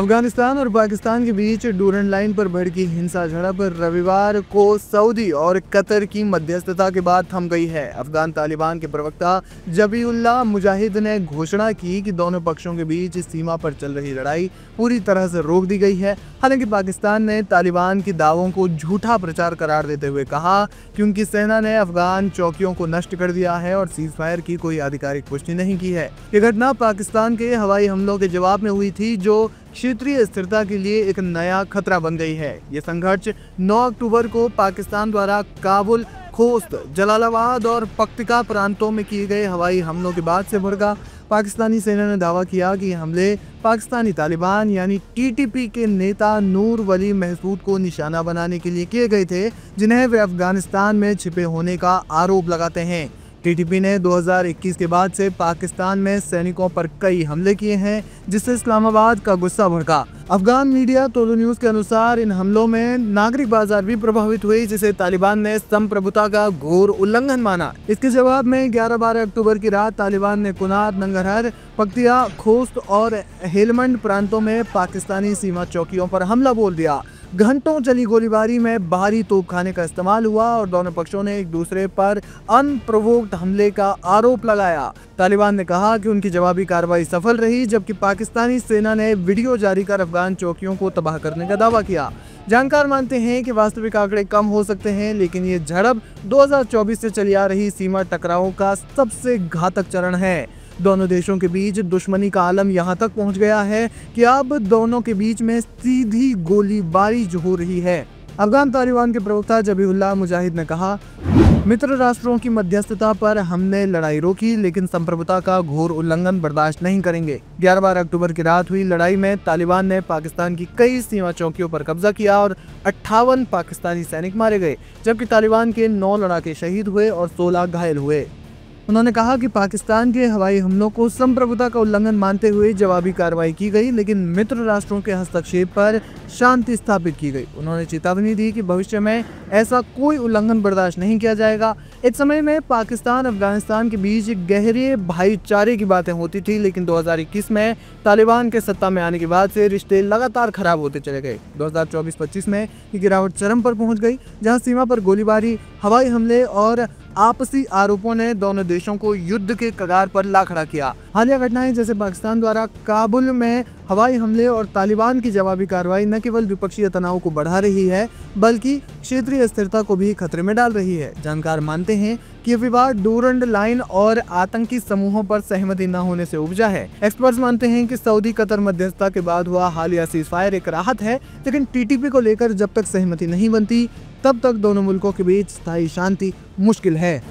अफगानिस्तान और पाकिस्तान के बीच Durand line पर भड़की हिंसा झड़प रविवार को सऊदी और कतर की मध्यस्थता के बाद थम गई है। अफगान तालिबान के प्रवक्ता जबीउल्लाह मुजाहिद ने घोषणा की कि दोनों पक्षों के बीच सीमा पर चल रही लड़ाई पूरी तरह से रोक दी गई है। हालांकि पाकिस्तान ने तालिबान के दावों को झूठा प्रचार करार देते हुए कहा कि उनकी सेना ने अफगान चौकियों को नष्ट कर दिया है और सीज फायर की कोई आधिकारिक पुष्टि नहीं की है। ये घटना पाकिस्तान के हवाई हमलों के जवाब में हुई थी, जो क्षेत्रीय स्थिरता के लिए एक नया खतरा बन गई है। ये संघर्ष 9 अक्टूबर को पाकिस्तान द्वारा काबुल, खोस्त, जलालाबाद और पक्तिका प्रांतों में किए गए हवाई हमलों के बाद से भड़का। पाकिस्तानी सेना ने दावा किया कि हमले पाकिस्तानी तालिबान यानी टीटीपी के नेता नूर वली महसूद को निशाना बनाने के लिए किए गए थे, जिन्हें वे अफगानिस्तान में छिपे होने का आरोप लगाते हैं। टीटीपी ने 2021 के बाद से पाकिस्तान में सैनिकों पर कई हमले किए हैं, जिससे इस्लामाबाद का गुस्सा भड़का। अफगान मीडिया तोलो न्यूज़ के अनुसार इन हमलों में नागरिक बाजार भी प्रभावित हुई, जिसे तालिबान ने संप्रभुता का घोर उल्लंघन माना। इसके जवाब में 11-12 अक्टूबर की रात तालिबान ने कुनात, नंगरहर, पक्तिया, खोस्त और हेलमंड प्रांतों में पाकिस्तानी सीमा चौकियों पर हमला बोल दिया। घंटों चली गोलीबारी में बाहरी तोपखाने का इस्तेमाल हुआ और दोनों पक्षों ने एक दूसरे पर अनप्रोवोक्ड हमले का आरोप लगाया। तालिबान ने कहा कि उनकी जवाबी कार्रवाई सफल रही, जबकि पाकिस्तानी सेना ने वीडियो जारी कर अफगान चौकियों को तबाह करने का दावा किया। जानकार मानते हैं कि वास्तविक आंकड़े कम हो सकते हैं, लेकिन ये झड़प 2024 से चली आ रही सीमा टकरावों का सबसे घातक चरण है। दोनों देशों के बीच दुश्मनी का आलम यहाँ तक पहुँच गया है कि अब दोनों के बीच में सीधी गोलीबारी जो हो रही है। अफगान तालिबान के प्रवक्ता जबीउल्लाह मुजाहिद ने कहा, मित्र राष्ट्रों की मध्यस्थता पर हमने लड़ाई रोकी, लेकिन संप्रभुता का घोर उल्लंघन बर्दाश्त नहीं करेंगे। 11-12 अक्टूबर की रात हुई लड़ाई में तालिबान ने पाकिस्तान की कई सीमा चौकियों पर कब्जा किया और 58 पाकिस्तानी सैनिक मारे गए, जबकि तालिबान के 9 लड़ाके शहीद हुए और 16 घायल हुए। उन्होंने कहा कि पाकिस्तान के हवाई हमलों को संप्रभुता का उल्लंघन मानते हुए जवाबी कार्रवाई की गई, लेकिन मित्र राष्ट्रों के हस्तक्षेप पर शांति स्थापित की गई। उन्होंने चेतावनी दी कि भविष्य में ऐसा कोई उल्लंघन बर्दाश्त नहीं किया जाएगा। इस समय में पाकिस्तान अफगानिस्तान के बीच गहरे भाईचारे की बातें होती थी, लेकिन 2021 में तालिबान के सत्ता में आने के बाद से रिश्ते लगातार खराब होते चले गए। 2024-25 में ये गिरावट चरम पर पहुंच गई, जहां सीमा पर गोलीबारी, हवाई हमले और आपसी आरोपों ने दोनों देशों को युद्ध के कगार पर ला खड़ा किया। हालिया घटनाएं जैसे पाकिस्तान द्वारा काबुल में हवाई हमले और तालिबान की जवाबी कार्रवाई न केवल द्विपक्षीय तनाव को बढ़ा रही है, बल्कि क्षेत्रीय स्थिरता को भी खतरे में डाल रही है। जानकार मानते हैं कि विवाद डूरन लाइन और आतंकी समूहों पर सहमति न होने से उपजा है। एक्सपर्ट्स मानते हैं कि सऊदी कतर मध्यस्थता के बाद हुआ हालिया सीज फायर एक राहत है, लेकिन टीटीपी को लेकर जब तक सहमति नहीं बनती, तब तक दोनों मुल्कों के बीच स्थायी शांति मुश्किल है।